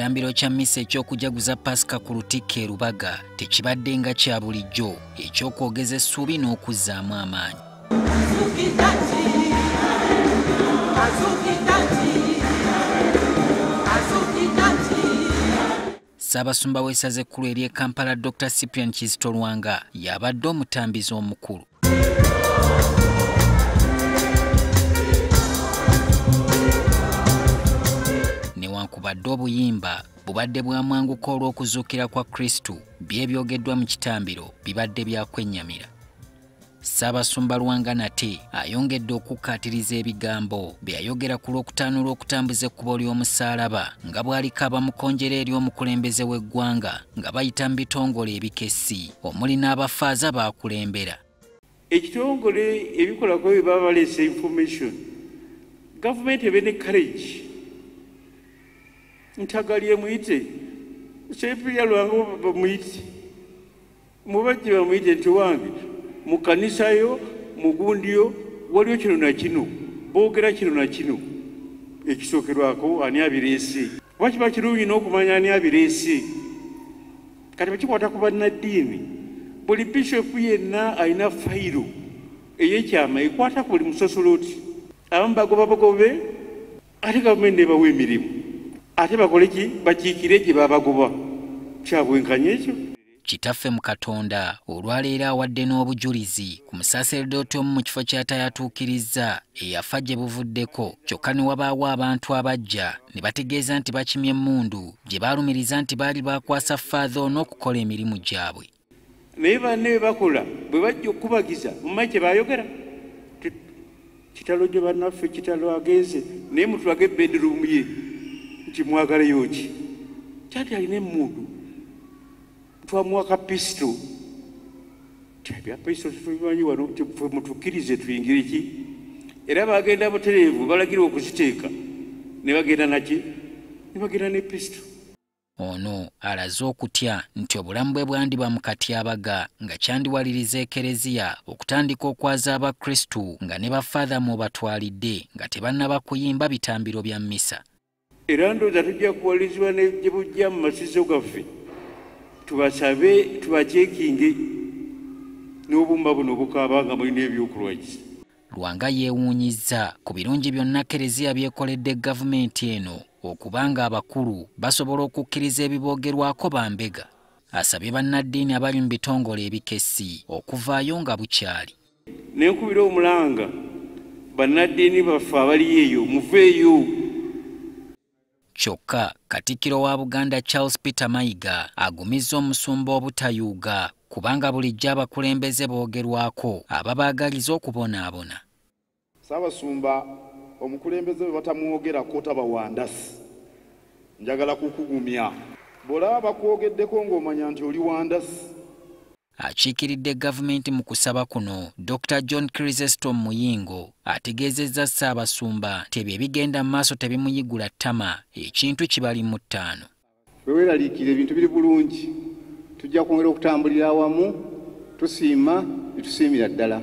Ekitambiro kya mmisa eky'okujaguza Pasika ku Lutikko e Lubaga tekibadde nga kya bulijjo eky'okwogeza essuubi n'okuzzaamu amaanyi. Ssaabasumba w'essaza ekkulu erye Kampala Dr. Cyprian Kizito Lwanga y'abadde omutambizi omukulu. Newankubadde obuyimba bubadde bwamwanguka olw'okuzuukira kwa Kristu, byebyogeddwa mu kitambiro bibadde byakwennyamira. Ssaabasumba Lwanga nate ayongedde okukkaatiriza ebigambo bye yayogera ku Lwokutaano olw'okutambuza ekkubo ly'omusaalaba nga bw'aliko abamukonjera eri omukulembeze w'eggwanga nga bayita mu bitongole ebikessi omuli n'abafaaza baakulembera. Ekitongole ebikolako bye baba baleese information, gavumenti ebe ne courage ntagalye muyite Cyprian Lwanga bamuyite mubajje bamuyite nti wange mu kanisa yo mu gundiyo waliwo kino na kino boogera kino na kino ekisookerwako ani abireese oba kiba kirungi n'okumanya ani abireese kati bakikwata ku bannaddiini buli bishopu yenna alina fayiro ey'ekyama ekwata ku buli musosoloti abamu bagobabagobe ate gavumenti ebawa emirimu ate bakole ki bakiikire gye babagoba kyabwenkanya ekyo. Kitaffe mu Katonda olwaleero awadde n'obujulizi ku musaaseredooti omu mu kifo ky'atayatuukirizza eyafa gye buvuddeko, kyokka ne wabaawo abantu abajja ne bategeeza nti bakimye emmundu gye baalumiriza nti baali baakwasa faaza ono okukola emirimu gyabwe. Naye banne bwe bakola bwe bajja okubagiza mumanyi kye baayogera kitalo gye bannaffe kitalo agenze naye mutulage bedroom ye nti mwagalayo ki kyati alina emmundu twamuwaka pisito tebya pisito tubimanyi wano mutukkirize tuyingire ki era bagenda butereevu balagira okuziteeka ne bagenda naki ne bagenda ne pisito. Ono alaze okutya nti obulamu bwe bwandiba mu katyabaga nga kyandiwaliriza ekelezia okutandika okwaza abakristu nga ne bafaaza mu batwalidde nga tebannaba kuyimba bitambiro bya mmisa. Era ndowooza tujja kuwalirizibwa ne gye bujja mu masizo gaffe tubasabe tubaceekinge n'obumba buno bukaaba nga mulina ebyokulwanyisa. Lwanga yeewuunyizza ku birungi byonna ekelezia byekoledde gavumenti eno okubanga abakulu basobola okukkiriza ebiboogerwako bambega. Asabye bannaddiini abali mu bitongole ebikessi okuvaayo nga bukyali. Nenkubira omulanga bannaddiini baffe abali eyo muveeyo. Kyokka Katikkiro wa Buganda Charles Peter Mayiga agumizza omusumba obutayuuga kubanga bulijjo abakulembeze boogerwako ababaagaliza okubonaabona. Ssaabasumba omukulembeze bwe batamwogerako tabawandasi. Njagala kukugumya. Bw'olaba bakwogeddeko ng'omanya nti oli wandasi. Akiikiridde gavumenti mu kusaba kuno, Dr. Cyprian Muyingo ategeezezza Ssaabasumba nti ebyo ebigenda mu maaso tebimuyigula ttama, ekintu kibali mu ttaano. Bwe weeraliikira ebintu biri bulungi, tujja kwongera okutambulira awamu, tusiima ne tusiimira ddala.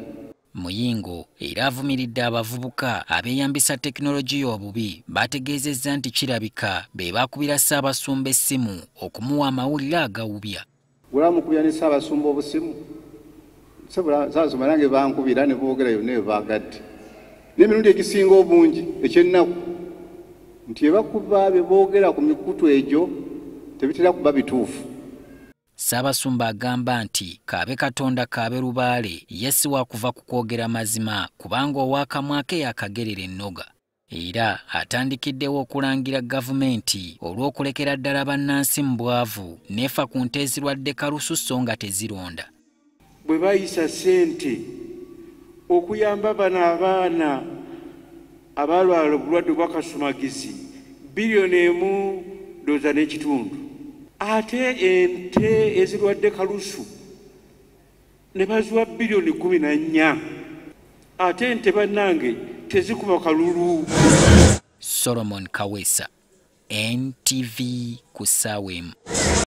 Muyingo era avumiridde abavubuka abeeyambisa tekinologiya obubi bategeezezza nti kirabika be baakubira Ssaabasumba essimu okumuwa amawulire agawubya. Bw'olamukubya ne Ssaabasumba obusimu, Ssaabasumba nange bankubira ne boogera yonna bye baagadde. N'emirundi egisinga obungi eky'ennaku nti ebakuba bye boogera ku mikutu egyo tebitera kuba bituufu. Ssaabasumba agamba nti kaabe Katonda kaabe lubaale ye si waakuva ku kwogera mazima kubanga ow'akamwa ke yakagerera ennoga. Era atandikiddewo okulangira gavumenti olw'okulekera ddala bannansi mu bwavu neefa ku nte ezirwadde kalusu so nga tezironda. Bwe bayisa ssente okuyamba bano abaana abalwala obulwadde bw'akasumagizi $1.1 ate ente ezirwadde kalusu ne baziwa $14 ate ente bannange tezikuba kalulu. Solomon Kawesa, NTV ku ssaawa emu.